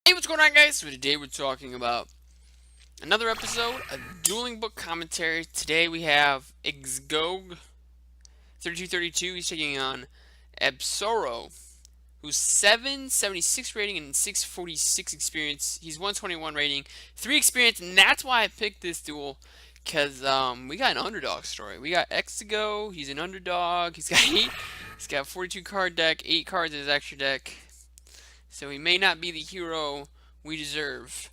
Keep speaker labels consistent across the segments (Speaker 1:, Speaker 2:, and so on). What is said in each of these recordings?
Speaker 1: Hey, what's going on, guys? So today we're talking about another episode of Dueling Book Commentary. Today we have Xgog 3232. He's taking on Absoro, who's 776 rating and 646 experience. He's 121 rating, 3 experience, and that's why I picked this duel. Because we got an underdog story. We got Xgo, he's an underdog. He's got 42 card deck, 8 cards in his extra deck. So he may not be the hero we deserve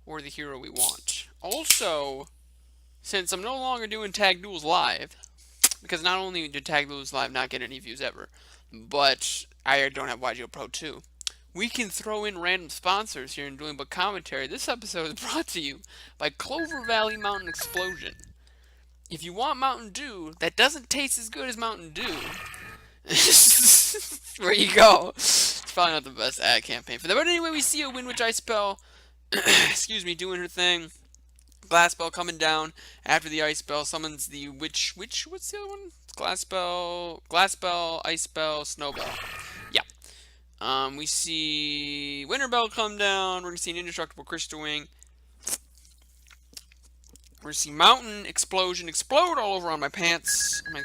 Speaker 1: or the hero we want. Also, since I'm no longer doing Tag Duels Live, because not only did Tag Duels Live not get any views ever, but I don't have YGO Pro 2, we can throw in random sponsors here in Dueling Book Commentary. This episode is brought to you by Clover Valley Mountain Explosion. If you want Mountain Dew that doesn't taste as good as Mountain Dew, where you go. It's probably not the best ad campaign for that. But anyway, we see a Windwitch Ice Spell, excuse me, doing her thing. Glass Spell coming down after the Ice Spell summons the what's the other one? Glass Spell, Ice Spell, Snow Bell. Yeah. We see Winter Bell come down. We're going to see an Indestructible Crystal Wing. We're going to see Mountain Explosion explode all over on my pants, my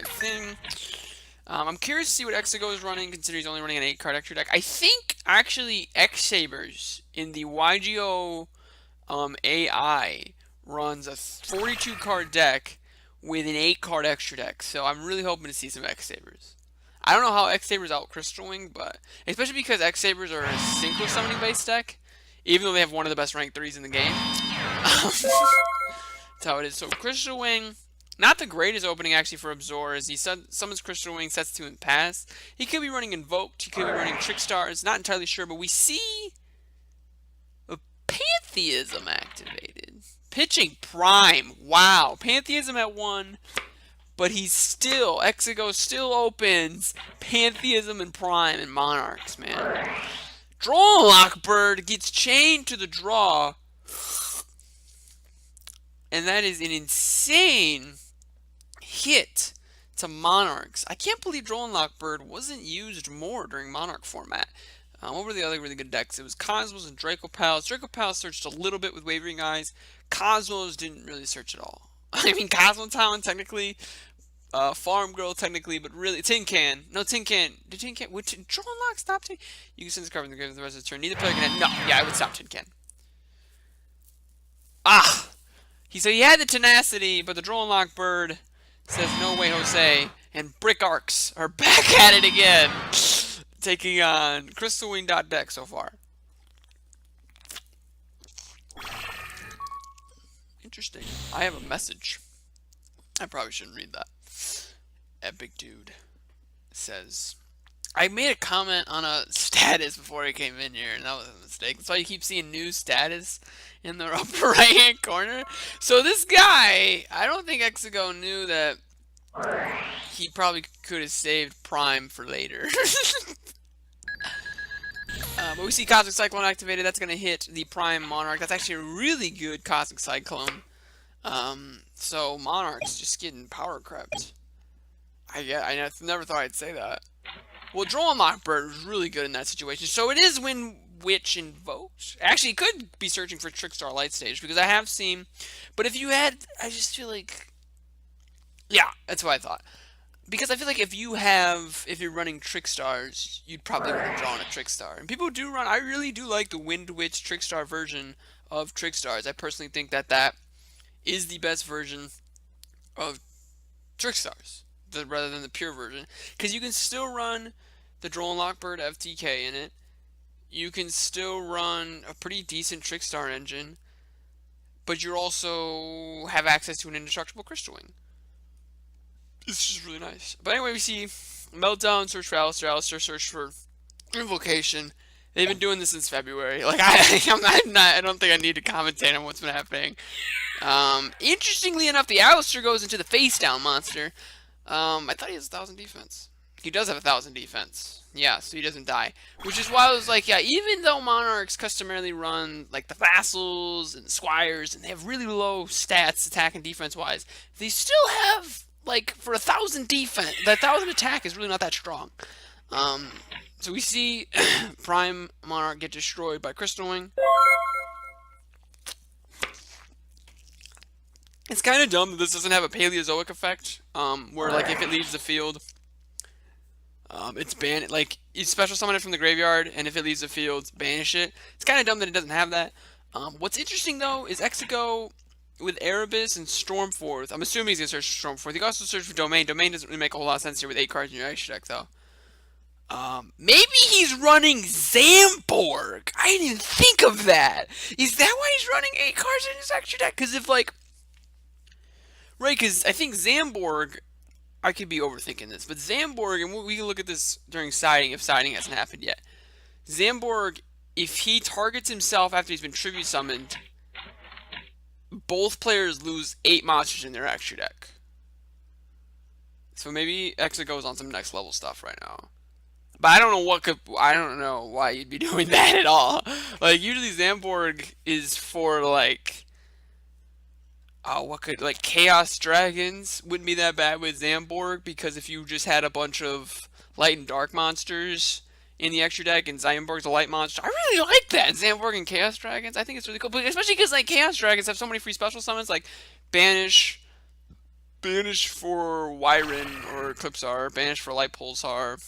Speaker 1: thing. I'm curious to see what Exego is running, considering he's only running an 8-card extra deck. I think, actually, X-Sabers in the YGO AI runs a 42-card deck with an 8-card extra deck. So I'm really hoping to see some X-Sabers. I don't know how X-Sabers out Crystal Wing, but especially because X-Sabers are a Synchro Summoning based deck, even though they have one of the best rank 3s in the game. That's how it is. So Crystal Wing, not the greatest opening actually for Absor, as he summons Crystal Wing, sets 2 and pass. He could be running Invoked, he could be running Trickstars, not entirely sure, but we see a Pantheism activated. Pitching Prime, wow. Pantheism at 1, but he's still, Exego still opens Pantheism and Prime and Monarchs, man. Draw Lockbird gets chained to the draw. And that is an insane hit to Monarchs. I can't believe Drone Lockbird wasn't used more during Monarch format. What were the other really good decks? It was Cosmos and Draco Pals. Draco Pals searched a little bit with Wavering Eyes. Cosmos didn't really search at all. I mean, Cosmo Town technically, Farm Girl technically, but really, Tin Can. No, Tin Can. Did Tin Can? Would Drone Lock stop Tin? You can send this card from the grave for the rest of the turn. Neither player can have. No, yeah, I would stop Tin Can. Ah! So he had the tenacity, but the Drone Lock Bird says no way, Jose. And Brick Arcs are back at it again, taking on Crystal Wing deck so far. Interesting. I have a message. I probably shouldn't read that. Epic Dude says, I made a comment on a status before I came in here, and that was a mistake. That's why you keep seeing new status in the upper right-hand corner. So this guy, I don't think Exego knew that he probably could have saved Prime for later. But we see Cosmic Cyclone activated. That's going to hit the Prime Monarch. That's actually a really good Cosmic Cyclone. So Monarch's just getting power crept. I never thought I'd say that. Well, Drone Lockbird was really good in that situation. So it is Windwitch Invoked. Actually, it could be searching for Trickstar Light Stage, because I have seen. But if you had, I just feel like, yeah, that's what I thought. Because I feel like if you're running Trickstars, you'd probably want to draw on a Trickstar. And people do run. I really do like the Windwitch Trickstar version of Trickstars. I personally think that is the best version of Trickstars, rather than the pure version, because you can still run the Drone Lockbird FTK in it. You can still run a pretty decent Trickstar engine, but you also have access to an Indestructible Crystal Wing. It's just really nice. But anyway, we see Meltdown, search for Alistair, search for Invocation. They've been doing this since February. Like, I don't think I need to commentate on what's been happening. Interestingly enough, the Alistair goes into the face down monster. I thought he has 1,000 defense. He does have 1,000 defense. Yeah, so he doesn't die. Which is why I was like, yeah, even though Monarchs customarily run, like, the Vassals and the Squires, and they have really low stats, attack and defense-wise, they still have, like, for 1,000 defense, that 1,000 attack is really not that strong. So we see Prime Monarch get destroyed by Crystal Wing. It's kind of dumb that this doesn't have a Paleozoic effect, where like if it leaves the field, it's banned. Like you special summon it from the graveyard, and if it leaves the field, banish it. It's kind of dumb that it doesn't have that. What's interesting though is Exego with Erebus and Stormforth. I'm assuming he's gonna search for Stormforth. He can also search for Domain. Domain doesn't really make a whole lot of sense here with 8 cards in your extra deck though. Maybe he's running Zamborg. I didn't even think of that. Is that why he's running 8 cards in his extra deck? Because if like, right? Because I think Zamborg. I could be overthinking this, but Zamborg, and we can look at this during siding if siding hasn't happened yet. Zamborg, if he targets himself after he's been tribute summoned, both players lose 8 monsters in their extra deck. So maybe Exa goes on some next level stuff right now. But I don't know I don't know why you'd be doing that at all. Like usually Zamborg is for like like Chaos Dragons wouldn't be that bad with Zamborg, because if you just had a bunch of light and dark monsters in the extra deck and Zamborg's a light monster, I really like that. Zamborg and Chaos Dragons, I think it's really cool. But especially because like Chaos Dragons have so many free special summons, like Banish for Wyron or Eclipsar, Banish for Light Pulsar,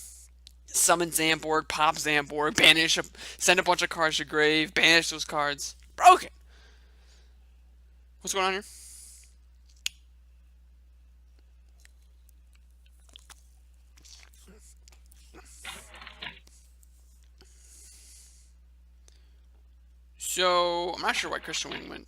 Speaker 1: summon Zamborg, pop Zamborg, banish, send a bunch of cards to grave, banish those cards. Broken. What's going on here? So I'm not sure why Christian Wing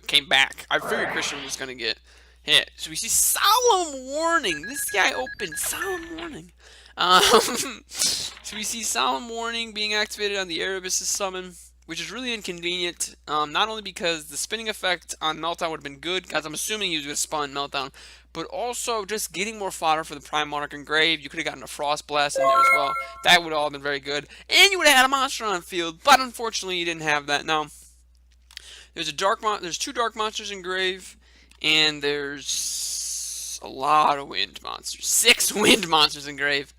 Speaker 1: came back. I figured Christian was gonna get hit. So we see Solemn Warning. This guy opened Solemn Warning. So we see Solemn Warning being activated on the Erebus' summon, which is really inconvenient. Not only because the spinning effect on Meltdown would have been good, because I'm assuming he was going to spawn Meltdown, but also just getting more fodder for the Prime Monarch Engraved. You could have gotten a Frost Blast in there as well. That would have all been very good. And you would have had a monster on field, but unfortunately you didn't have that. Now, there's two Dark Monsters Engraved, and there's a lot of Wind Monsters. 6 Wind Monsters Engraved.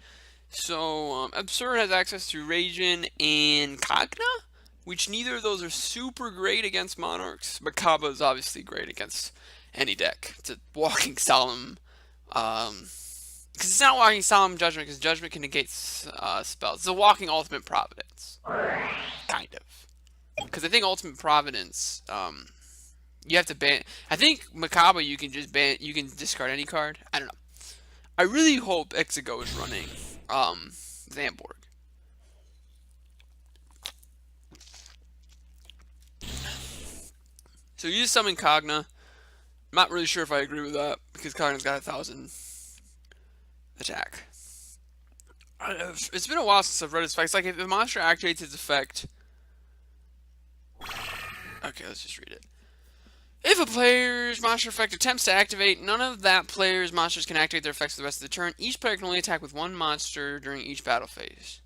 Speaker 1: So, Absurd has access to Ragin and Kagna, which neither of those are super great against Monarchs, but Kaba is obviously great against any deck. It's a walking Solemn, because it's not walking Solemn Judgment, because Judgment can negate spells. It's a walking Ultimate Providence, kind of. Because I think Ultimate Providence, you have to ban. I think Makaba you can just ban. You can discard any card. I don't know. I really hope Exego is running Zamborg. So you just summon Kagna. I'm not really sure if I agree with that, because Kagna's got 1,000 attack. It's been a while since I've read his effects. Like, if a monster activates its effect... Okay, let's just read it. If a player's monster effect attempts to activate, none of that player's monsters can activate their effects for the rest of the turn. Each player can only attack with 1 monster during each battle phase.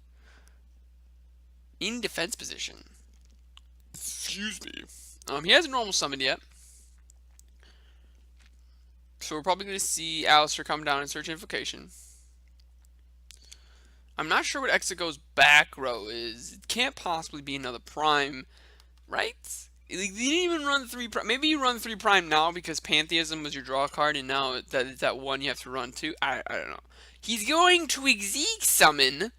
Speaker 1: In defense position. Excuse me. He hasn't normal summoned yet. So we're probably going to see Alistair come down and search Invocation. I'm not sure what Exego's back row is. It can't possibly be another Prime, right? You didn't even run 3 Prime. Maybe you run 3 Prime now because Pantheism was your draw card, and now that one you have to run 2. I don't know. He's going to Exeek summon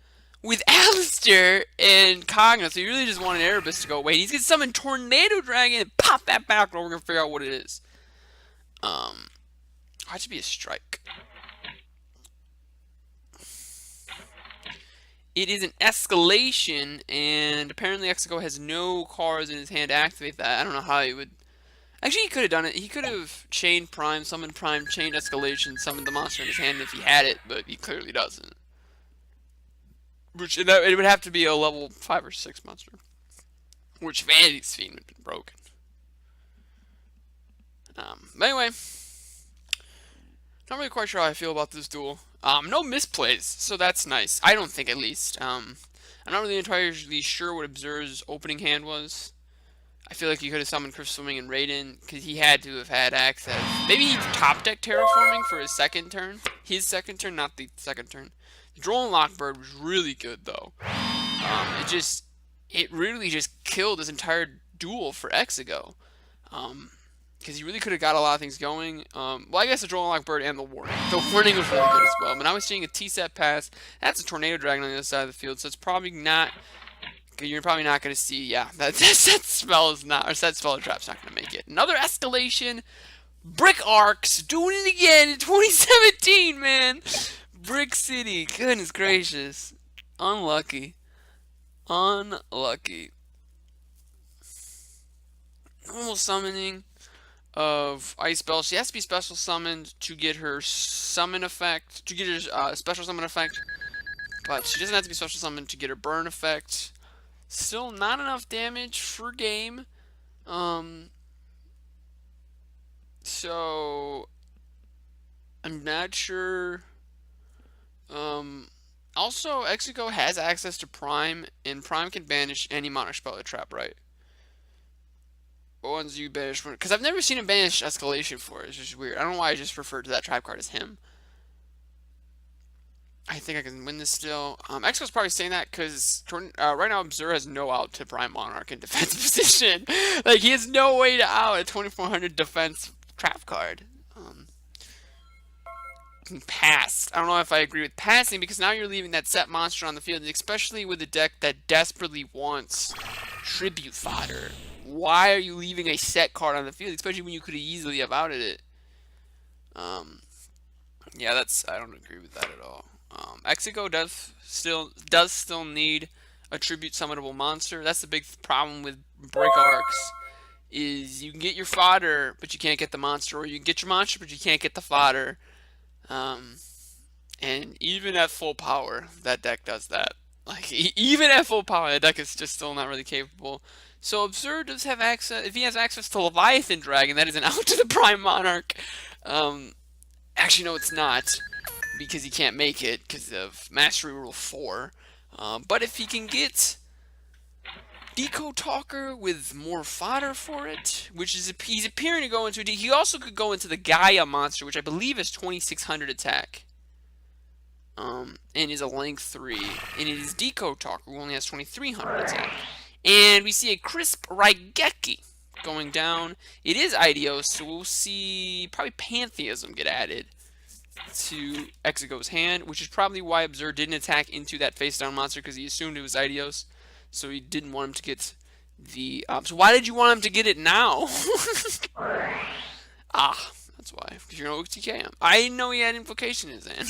Speaker 1: with Alistair and Kagna, so you really just want an Erebus to go away. He's going to summon Tornado Dragon and pop that back row. We're going to figure out what it is. That should be a strike. It is an escalation, and apparently Exego has no cards in his hand to activate that. I don't know how he would... Actually, he could have done it. He could have chained Prime, summoned Prime, chained Escalation, summoned the monster in his hand if he had it, but he clearly doesn't. Which, it would have to be a level 5 or 6 monster. Which Vanity's Fiend would have been broken. But anyway... Not really quite sure how I feel about this duel. No misplays, so that's nice. I don't think, at least. I'm not really entirely sure what Absurd's opening hand was. I feel like he could have summoned Crystal Wing and Raiden, because he had to have had access. Maybe he top deck Terraforming for his second turn. His second turn, not the second turn. The Dueling Lockbird was really good though. It really just killed this entire duel for Exigo. Because he really could have got a lot of things going. Well, I guess the Dueling Lockbird and the Warning. The Warning was really good as well. But I was seeing a T-set pass. That's a Tornado Dragon on the other side of the field, so it's probably not. You're probably not going to see. Yeah, that spell is not, or that spell trap's not going to make it. Another escalation. Brick Arcs doing it again in 2017, man. Brick City, goodness gracious, unlucky, unlucky. Normal summoning of Ice Bell. She has to be special summoned to get her summon effect, to get her special summon effect, but she doesn't have to be special summoned to get her burn effect. Still not enough damage for game. So I'm not sure. Also, Exigo has access to Prime, and Prime can banish any Monarch spell or trap, right? Ones you banish, because I've never seen him banish Escalation for it. It's just weird. I don't know why I just referred to that trap card as him. I think I can win this still. Exigo's probably saying that because right now Absur has no out to Prime Monarch in defense position. Like, he has no way to out a 2400 defense trap card. Pass. I don't know if I agree with passing because now you're leaving that set monster on the field, especially with a deck that desperately wants tribute fodder. Why are you leaving a set card on the field, especially when you could easily have outed it? Yeah, I don't agree with that at all. Exigo does still need a tribute summonable monster. That's the big problem with Brick Arcs. Is you can get your fodder, but you can't get the monster, or you can get your monster, but you can't get the fodder. And even at full power, that deck does that. Like, even at full power, that deck is just still not really capable. So Absurd does have access. If he has access to Leviathan Dragon, that is an out to the Prime Monarch. Actually, no, it's not, because he can't make it because of Mastery Rule 4. But if he can get Deco Talker with more fodder for it, which is he's appearing to go into. He also could go into the Gaia monster, which I believe is 2600 attack. And is a length 3, and it is Deco Talker, who only has 2300 attack. And we see a Crisp Raigeki going down. It is Idios, so we'll see probably Pantheism get added to Exigo's hand, which is probably why Absurd didn't attack into that face down monster, because he assumed it was Idios. So he didn't want him to get the... so why did you want him to get it now? That's why. Because you're going to OTK him. I didn't know he had Invocation in his hand.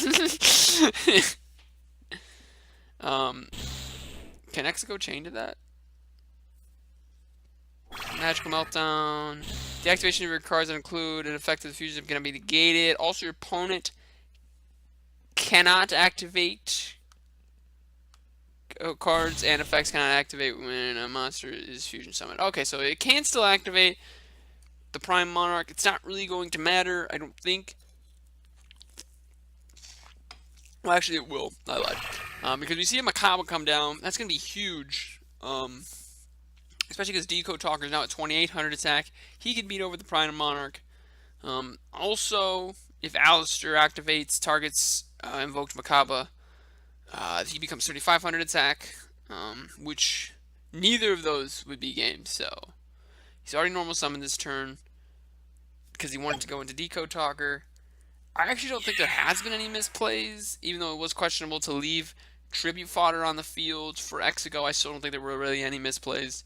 Speaker 1: Can Exigo chain to that? Magical Meltdown. The activation of your cards that include an effect of the fusion is going to be negated. Also, your opponent cannot activate cards and effects cannot activate when a monster is fusion summoned. Okay, so it can still activate the Prime Monarch. It's not really going to matter, I don't think. Well, actually, it will. I lied. Because we see a Macabre come down. That's going to be huge. Especially because Deco Talker is now at 2800 attack. He can beat over the Prime Monarch. Also, if Alistair activates, targets Invoked Macabre, he becomes 3500 attack, which neither of those would be game. So he's already normal summoned this turn because he wanted to go into Deco Talker. I actually don't think there has been any misplays, even though it was questionable to leave tribute fodder on the field for Exigo. I still don't think there were really any misplays.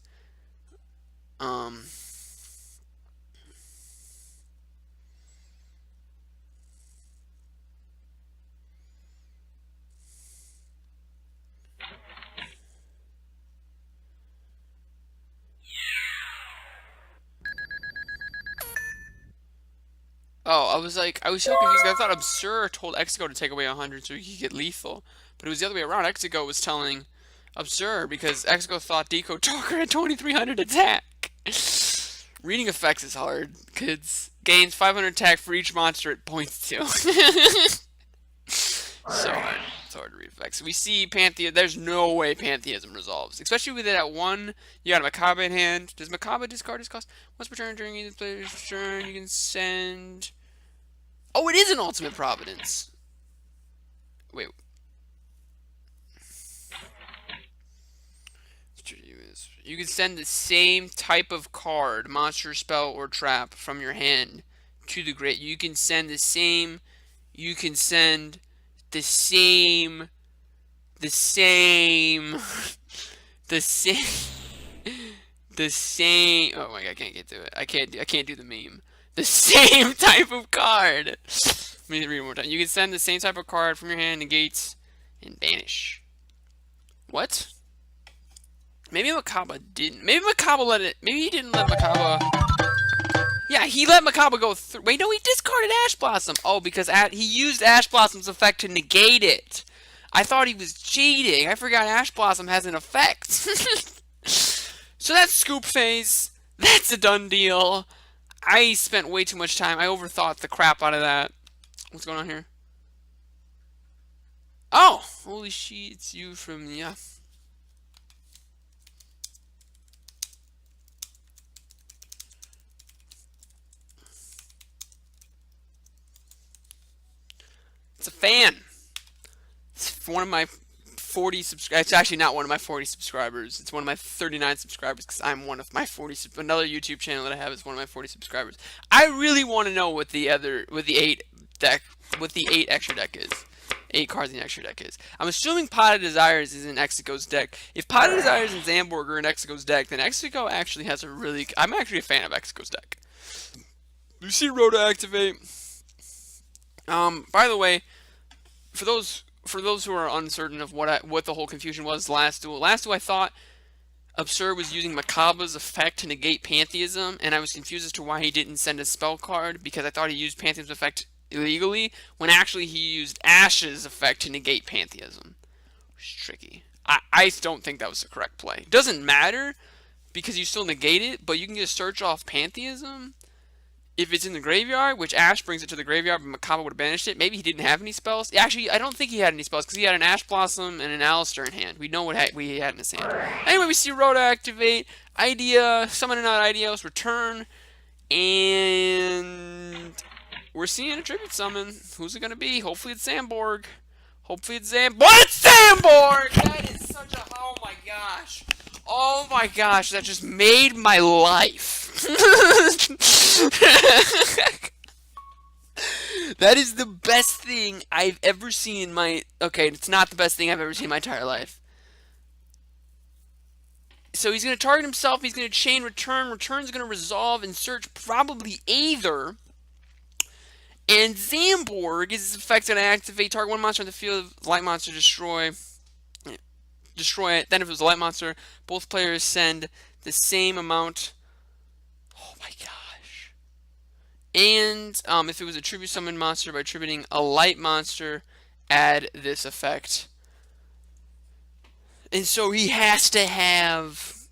Speaker 1: Oh, I was so confused. I thought Absurd told Exigo to take away 100 so he could get lethal. But it was the other way around. Exigo was telling Absurd because Exigo thought Deco Talker had 2300 attack. Reading effects is hard, kids. Gains 500 attack for each monster it points to. So hard. It's hard to read effects. We see Pantheism. There's no way Pantheism resolves. Especially with it at 1. You got a Macabre in hand. Does Macabre discard his cost? Once per turn during either player's turn, you can send... Oh, it is an Ultimate Providence. Wait. You can send the same type of card, monster, spell, or trap from your hand to the grave. You can send the same. You can send the same. The same. The same. The same. Oh my god, I can't get to it. I can't do the meme. The same type of card. Let me read it one more time. You can send the same type of card from your hand, negates, and banish. What? Maybe Makaba didn't. Maybe Makaba let it. Maybe he didn't let Makaba. Yeah, he let Makaba go through. Wait, no, he discarded Ash Blossom. Oh, because he used Ash Blossom's effect to negate it. I thought he was cheating. I forgot Ash Blossom has an effect. So that's scoop phase. That's a done deal. I spent way too much time. I overthought the crap out of that. What's going on here? Oh, holy shit! It's you from yeah. It's a fan. It's one of my 40 subscribers. It's actually not one of my 40 subscribers. It's one of my 39 subscribers because I'm one of my 40. Another YouTube channel that I have is one of my 40 subscribers. I really want to know what the 8 extra deck is. 8 cards in the extra deck is. I'm assuming Pot of Desires is in Execo's deck. If Pot of Desires and Zamborg are in Execo's deck, then Execo actually has a really. I'm actually a fan of Execo's deck. You see Rhoda activate. By the way, for those who are uncertain of what the whole confusion was last duel I thought Absurd was using Makaba's effect to negate Pantheism, and I was confused as to why he didn't send a spell card because I thought he used Pantheism's effect illegally when actually he used Ash's effect to negate Pantheism. Which is tricky. I don't think that was the correct play. It doesn't matter because you still negate it, but you can just search off Pantheism if it's in the graveyard, which Ash brings it to the graveyard, but Makaba would have banished it. Maybe he didn't have any spells. Actually, I don't think he had any spells because he had an Ash Blossom and an Alistair in hand. We know what we had in his hand. Anyway, we see Rhoda activate, Idea, summon an Ideos, return, and we're seeing a tribute summon. Who's it going to be? Hopefully it's Zamborg. Hopefully it's Zamborg. It's Zamborg! That is such a... Oh my gosh. Oh my gosh, that just made my life. That is the best thing I've ever seen in my... Okay, it's not the best thing I've ever seen in my entire life. So he's going to target himself, he's going to chain return, return's going to resolve and search probably Aether. And Zamborg is effective to activate target one monster on the field, light monster, destroy it. Then if it was a light monster, both players send the same amount. Oh my gosh. And if it was a tribute summon monster, by attributing a light monster, add this effect. And so he has to have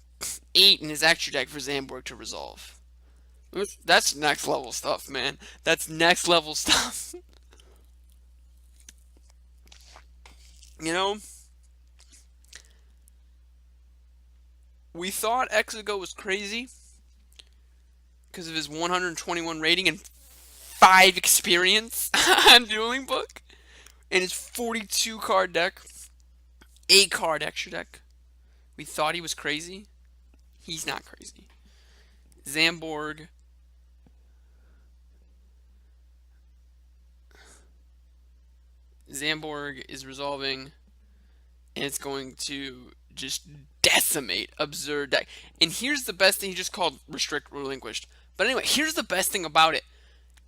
Speaker 1: 8 in his extra deck for Zamborg to resolve. That's next level stuff, man. That's next level stuff. You know? We thought Exego was crazy because of his 121 rating and 5 experience on Dueling Book and his 42 card deck, 8 card extra deck. We thought he was crazy. He's not crazy. Zamborg. Zamborg is resolving, and it's going to just decimate Absurd deck. And here's the best thing, he just called Restrict Relinquished. But anyway, here's the best thing about it.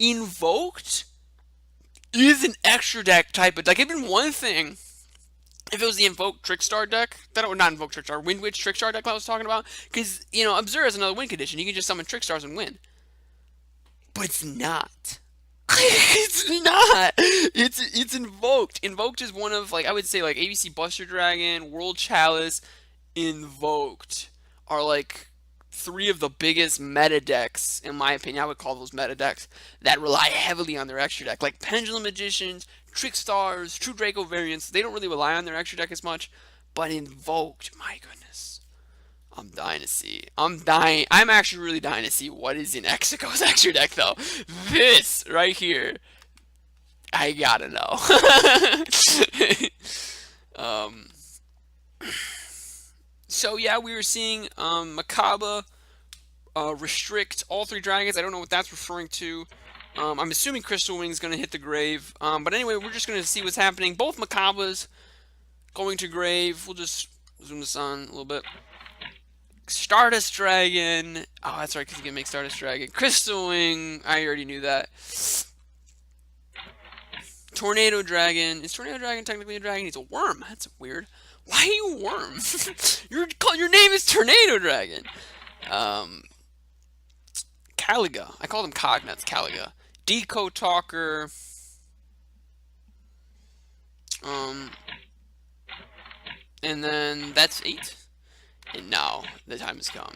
Speaker 1: Invoked is an extra deck type of deck. It'd been one thing if it was the Invoked Trickstar deck, not Invoked Trickstar, Windwitch Trickstar deck I was talking about. Because, you know, Absurd has another win condition. You can just summon Trickstars and win. But it's not. It's not. It's Invoked. Invoked is one of, like, I would say, like, ABC Buster Dragon, World Chalice, Invoked are, like, 3 of the biggest meta decks, in my opinion. I would call those meta decks that rely heavily on their extra deck. Like Pendulum Magicians, Trickstars, True Draco variants, they don't really rely on their extra deck as much. But Invoked, my goodness. I'm dying to see. I'm actually really dying to see what is in Execo's extra deck, though. This right here, I gotta know. So yeah, we were seeing Makaba restrict all three dragons. I don't know what that's referring to. I'm assuming Crystal Wing's going to hit the grave. But anyway, we're just going to see what's happening. Both Makabas going to grave. We'll just zoom this on a little bit. Stardust Dragon. Oh, that's right, because you can make Stardust Dragon. Crystal Wing. I already knew that. Tornado Dragon. Is Tornado Dragon technically a dragon? He's a worm. That's weird. Why are you a worm? your name is Tornado Dragon. Caliga. I called him Cognuts. Caliga. Deco Talker. And then that's 8. And now the time has come.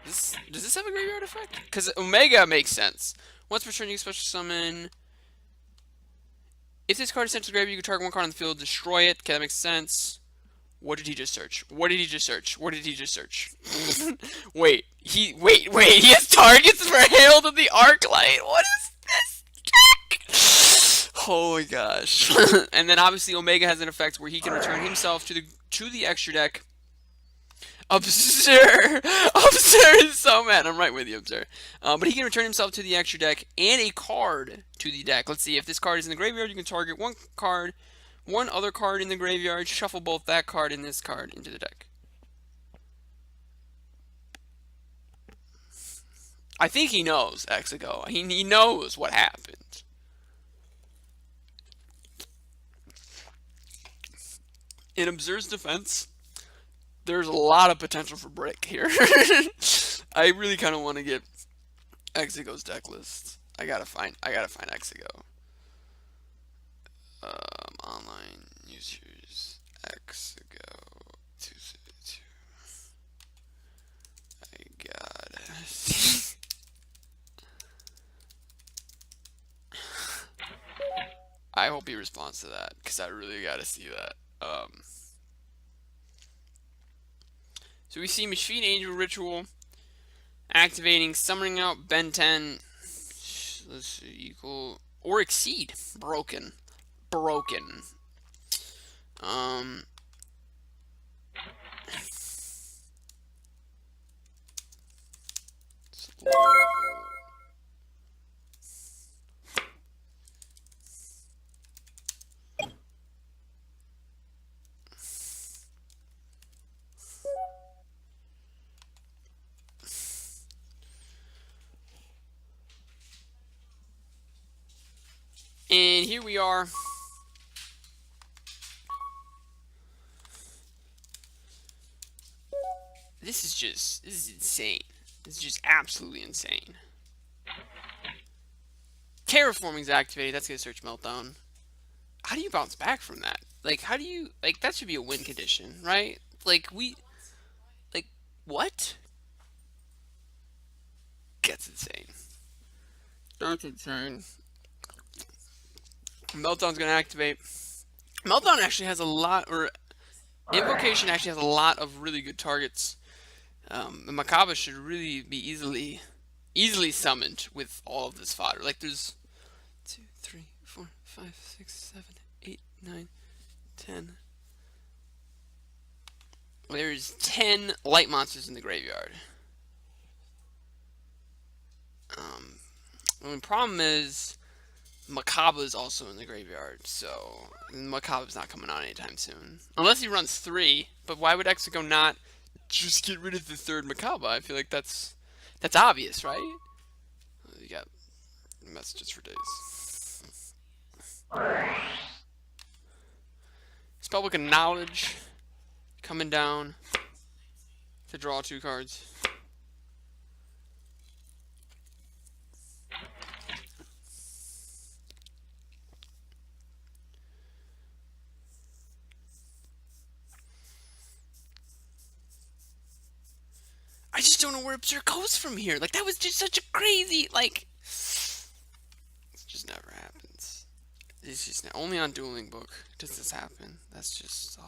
Speaker 1: Does this have a graveyard effect? Because Omega makes sense. Once per turn, you special summon. If this card is sent to the graveyard, you can target one card on the field, destroy it. Okay, that makes sense. What did he just search? What did he just search? What did he just search? wait. He has targets for Herald of the Arclight. What is this deck? Oh my gosh. And then obviously Omega has an effect where he can return himself to the extra deck. Absurd! Absurd is so mad. I'm right with you, Absurd. But he can return himself to the extra deck and a card to the deck. Let's see. If this card is in the graveyard, you can target one card, one other card in the graveyard, shuffle both that card and this card into the deck. I think he knows, Exigo. He knows what happened. In Absurd's defense, there's a lot of potential for break here. I really kind of want to get Exigo's deck list. I gotta find Exigo. Online users Exigo 272. I got it. I hope he responds to that because I really gotta see that. So we see Machine Angel Ritual activating, summoning out Ben 10. Let's see, equal or exceed. Broken. And here we are. This is insane. This is just absolutely insane. Terraforming's activated. That's gonna search Meltdown. How do you bounce back from that? Like, how do you, like, that should be a win condition, right? Like, what? That's insane. That's insane. Meltdown's gonna activate. Meltdown actually has a lot, or Invocation actually has a lot of really good targets. The Makaba should really be easily summoned with all of this fodder. Like there's 2, 3, 4, 5, 6, 7, 8, 9, 10. There's 10 light monsters in the graveyard. The only problem is Makaba is also in the graveyard, so Makaba's not coming on anytime soon. Unless he runs 3, but why would Exigo not just get rid of the third Makaba? I feel like that's obvious, right? You got messages for days. Spellbook of Knowledge coming down to draw 2 cards. I just don't know where Absurd goes from here. Like, that was just such a crazy, like... It just never happens. It's just only on Dueling book does this happen. That's just...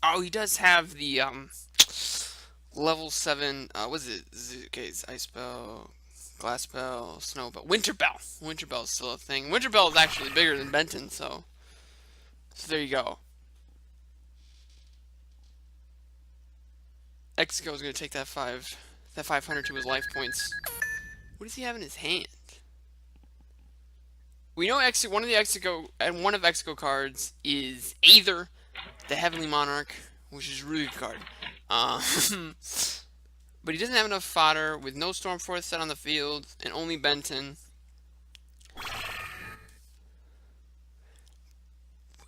Speaker 1: Oh, he does have the, level 7, what is it? Okay, it's Ice Bell, Glass Bell, Snow Bell, Winter Bell. Winter Bell is still a thing. Winter Bell is actually bigger than Benton, so... So there you go. Exego is going to take that 500 to his life points. What does he have in his hand? We know one of Exego cards is either the Heavenly Monarch, which is a really good card. But he doesn't have enough fodder with no Stormforce set on the field and only Benton.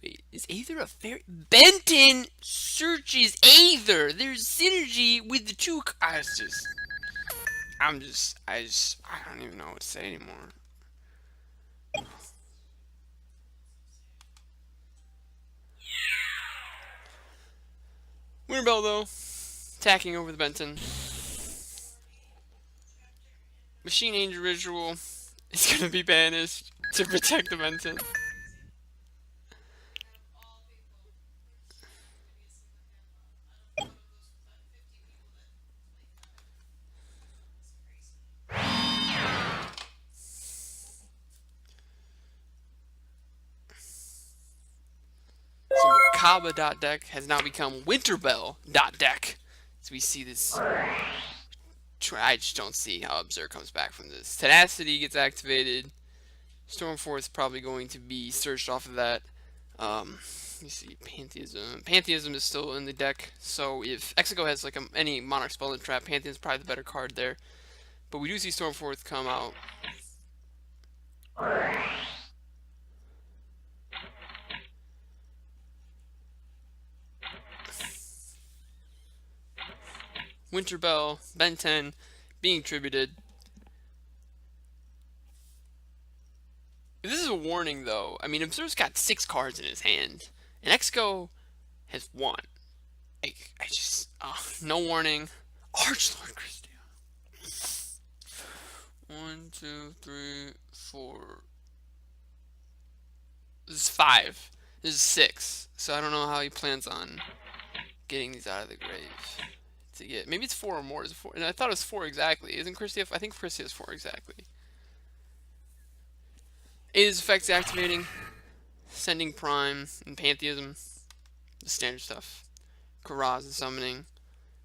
Speaker 1: Wait, is Aether a fairy? Benton searches Aether. There's synergy with the two. I don't even know what to say anymore. Winterbell though, attacking over the Benton. Machine Angel Ritual is gonna be banished to protect the Benton. So Kaba.deck has now become Winterbell.deck. So we see this. I just don't see how Observe comes back from this. Tenacity gets activated. Stormforce probably going to be searched off of that. Let me see. Pantheism. Pantheism is still in the deck. So if Exego has like any Monarch spell and trap, Pantheism is probably the better card there. But we do see Stormforce come out. Winterbell, Ben 10 being tributed. This is a warning though. I mean, Observer's got 6 cards in his hand, and Exego has 1. No warning. Archlord Christia. 1, 2, 3, 4. This is 5. This is 6. So I don't know how he plans on getting these out of the grave. Maybe it's 4 or more. Is it 4? And I thought it was 4 exactly. Isn't Christie? I think Christie has 4 exactly. Is effects activating, sending Prime and Pantheism, the standard stuff. Karaz is summoning,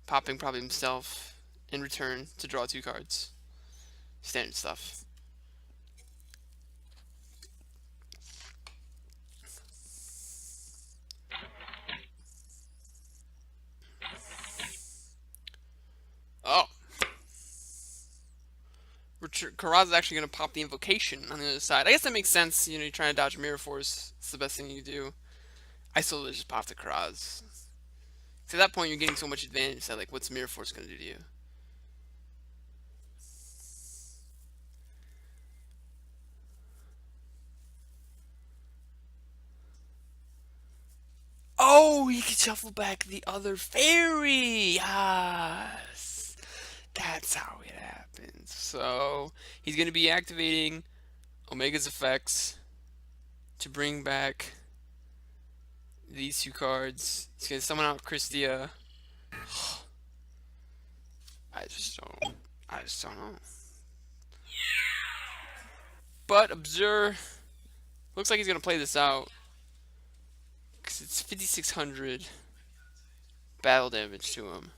Speaker 1: popping probably himself in return to draw 2 cards. Standard stuff. Oh! Karaz is actually going to pop the Invocation on the other side. I guess that makes sense. You know, you're trying to dodge Mirror Force. It's the best thing you do. I still just pop the Karaz. So at that point, you're getting so much advantage that, like, what's Mirror Force going to do to you? Oh, he can shuffle back the other fairy. Yes. That's how it happens. So he's going to be activating Omega's effects to bring back these 2 cards. He's going to summon out Christia. I just don't know. But Observe looks like he's going to play this out. Because it's 5,600 battle damage to him.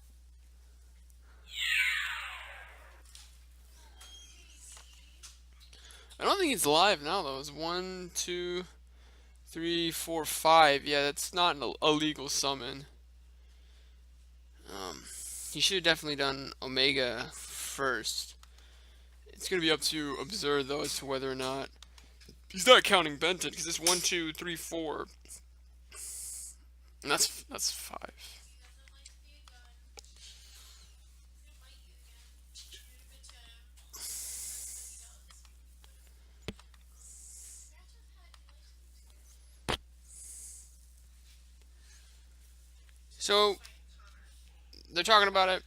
Speaker 1: I don't think he's live now though. It's 1, 2, 3, 4, 5. Yeah, that's not an illegal summon. He should have definitely done Omega first. It's gonna be up to Observe though as to whether or not he's not counting Benton because it's 1, 2, 3, 4, and that's 5. So they're talking about it.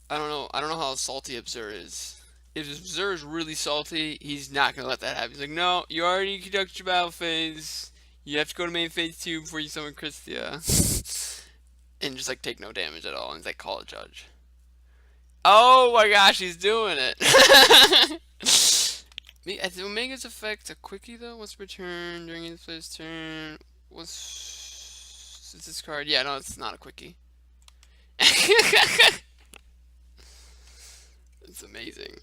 Speaker 1: I don't know how salty Observe is. If Observe is really salty, he's not gonna let that happen. He's like, no, you already conducted your battle phase. You have to go to main phase 2 before you summon Christia. And just like take no damage at all and like call a judge. Oh my gosh, he's doing it. At the Omega's effect, a quickie though, once per turn during his player's turn. What's this card? Yeah, no, it's not a quickie. It's amazing.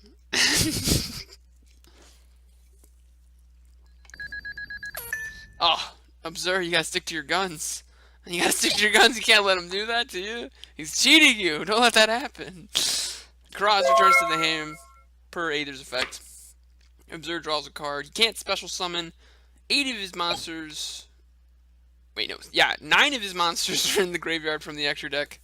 Speaker 1: Oh, Observe, you gotta stick to your guns. You gotta stick to your guns, you can't let him do that to you. He's cheating you, don't let that happen. Cross returns to the hand per Aether's effect. Observe draws a card. He can't special summon 8 of his monsters. Wait, no. Yeah, 9 of his monsters are in the graveyard from the extra deck.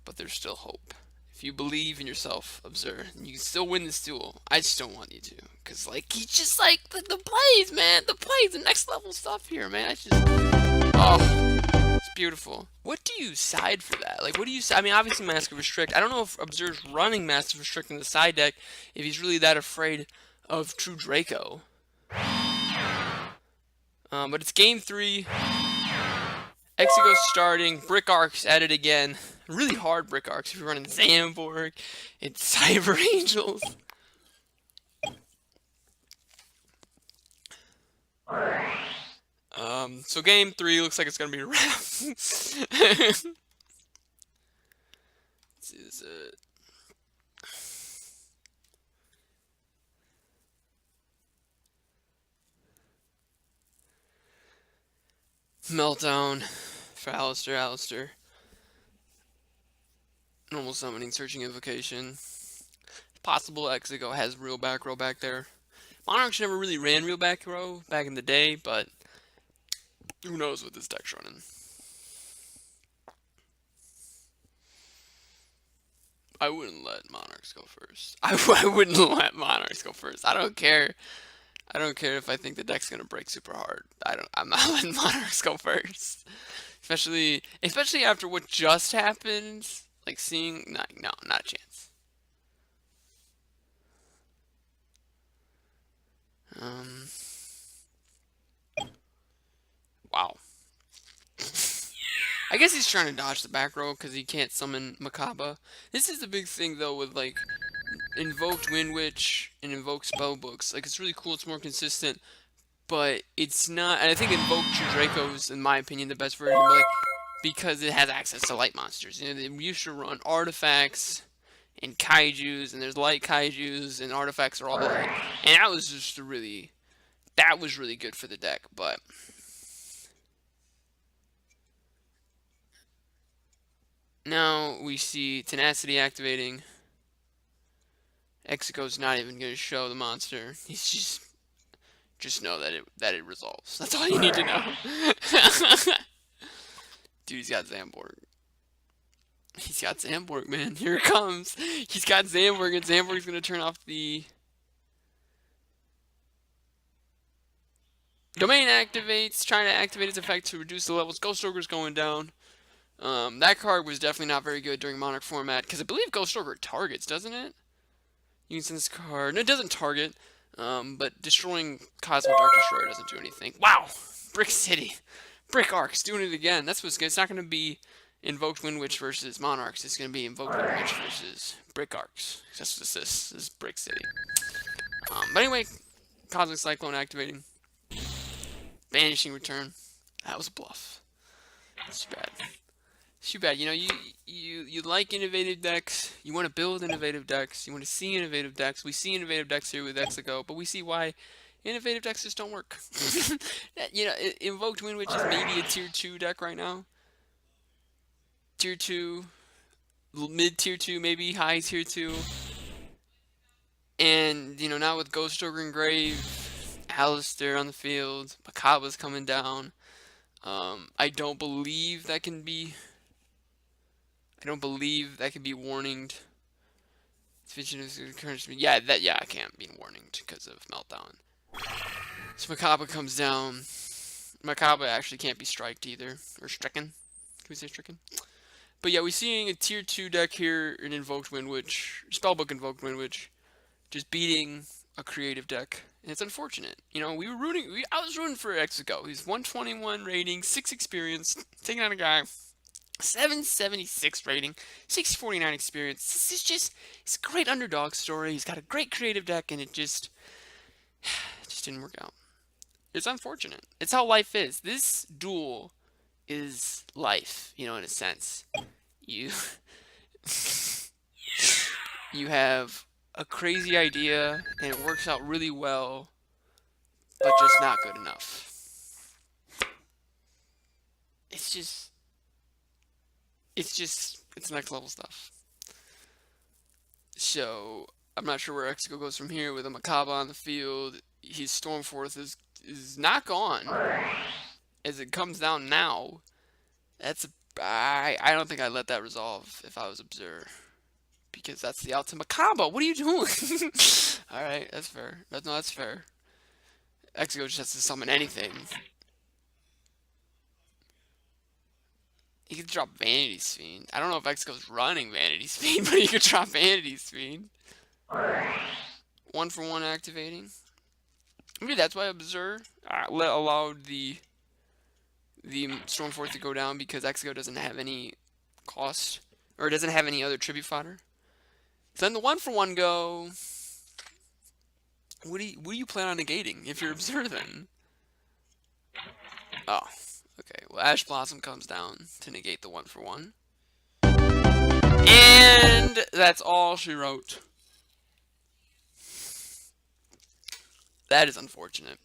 Speaker 1: But there's still hope. If you believe in yourself, Observe, you can still win this duel. I just don't want you to. Because, like, he's just like, the plays, man. The plays, the next level stuff here, man. I just, oh, it's beautiful. What do you side for that? Like, what do you, I mean, obviously Massive Restrict. I don't know if Observe's running Massive Restrict in the side deck, if he's really that afraid of True Draco. But it's game 3. Exego's starting. Brick Arcs at it again. Really hard Brick Arcs if you're running Zamborg and Cyber Angels. So game 3 looks like it's gonna be a wrap. This is it. Meltdown for Alistair. Normal summoning, searching invocation. Possible Exego has real back row back there. Monarchs never really ran real back row back in the day, but who knows what this deck's running. I wouldn't let Monarchs go first. I wouldn't let Monarchs go first. I don't care. I don't care if I think the deck's gonna break super hard. I'm not letting Monarchs go first. Especially after what just happened. Like seeing no, not a chance. Wow. I guess he's trying to dodge the back row because he can't summon Makaba. This is the big thing though with like Invoked Windwitch and Invoked Spellbooks. Like it's really cool, it's more consistent, but it's not. And I think Invoked Draco is, in my opinion, the best version, but like because it has access to light monsters. You know, they used to run artifacts and kaijus, and there's light kaijus, and artifacts are all light. And that was just that was really good for the deck, but now we see Tenacity activating. Exego's not even going to show the monster. He's just know that it resolves. That's all you need to know. Dude, he's got Zamborg. He's got Zamborg, man. Here it comes. He's got Zamborg, and Zamborg's going to turn off the Domain activates, trying to activate its effect to reduce the levels. Ghost Ogre's going down. That card was definitely not very good during Monarch format, because I believe Ghost Ogre targets, doesn't it? You can send this card. No, it doesn't target, but destroying Cosmic Dark Destroyer doesn't do anything. Wow! Brick City. Brick Arcs doing it again. That's what's good. It's not going to be Invoked Windwitch versus Monarchs. It's going to be Invoked Windwitch versus Brick Arcs. That's what this is. This is Brick City. But anyway, Cosmic Cyclone activating. Vanishing Return. That was a bluff. That's too bad. It's too bad. You know, you like innovative decks. You want to build innovative decks. You want to see innovative decks. We see innovative decks here with Exego, but we see why innovative decks just don't work. You know, Invoked Windwitch is maybe a tier 2 deck right now. Tier 2, mid tier 2, maybe high tier 2. And, you know, now with Ghost Ogre and Grave, Alistair on the field, Makaba's coming down. I don't believe that can be warninged. Yeah, I can't be warninged because of Meltdown. So Makaba comes down. Makaba actually can't be striked either. Or stricken. Can we say stricken? But yeah, we're seeing a tier 2 deck here in Invoked Windwitch. Spellbook Invoked Windwitch. Just beating a creative deck. And it's unfortunate. You know, I was rooting for Exego. He's 121 rating, 6 experience, taking out a guy 776 rating, 649 experience. It's a great underdog story. He's got a great creative deck, and it just It just didn't work out. It's unfortunate. It's how life is. This duel is life, you know, in a sense. You you have a crazy idea and it works out really well, but just not good enough. It's just it's next level stuff. So I'm not sure where Exego goes from here with a Makaba on the field. His Stormforce is not gone. As it comes down now, I don't think I'd let that resolve if I was Observer. Because that's the ultimate combo. What are you doing? Alright, that's fair. That's fair. Exego just has to summon anything. He could drop Vanity's Fiend. I don't know if Exego's running Vanity's Fiend, but he could drop Vanity's Fiend. 1-for-1 activating. Maybe that's why Observer allowed the Stormforce to go down, because Exego doesn't have any cost, or doesn't have any other tribute fodder. So then the 1-for-1 go. What do you plan on negating if you're Observer then? Oh, okay. Well, Ash Blossom comes down to negate the 1-for-1. And that's all she wrote. That is unfortunate.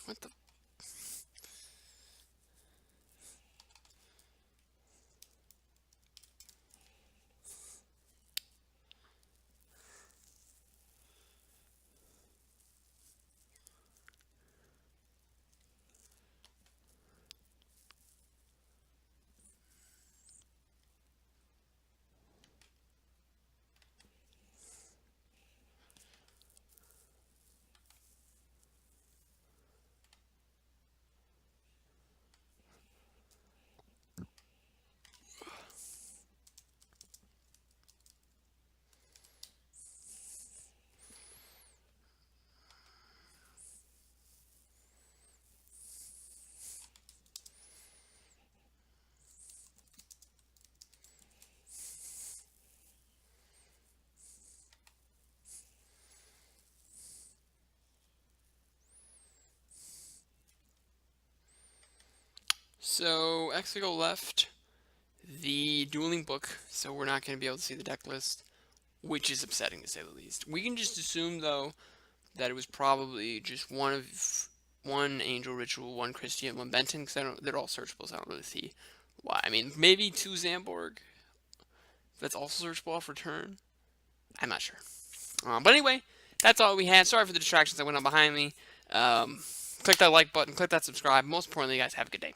Speaker 1: What the? So Exego left the Dueling book, so we're not going to be able to see the deck list, which is upsetting to say the least. We can just assume, though, that it was probably just one Angel Ritual, one Christian, one Benton, because they're all searchable, so I don't really see why. I mean, maybe 2 Zamborg. That's also searchable off return. I'm not sure. But anyway, that's all we had. Sorry for the distractions that went on behind me. Click that like button, click that subscribe. Most importantly, guys, have a good day.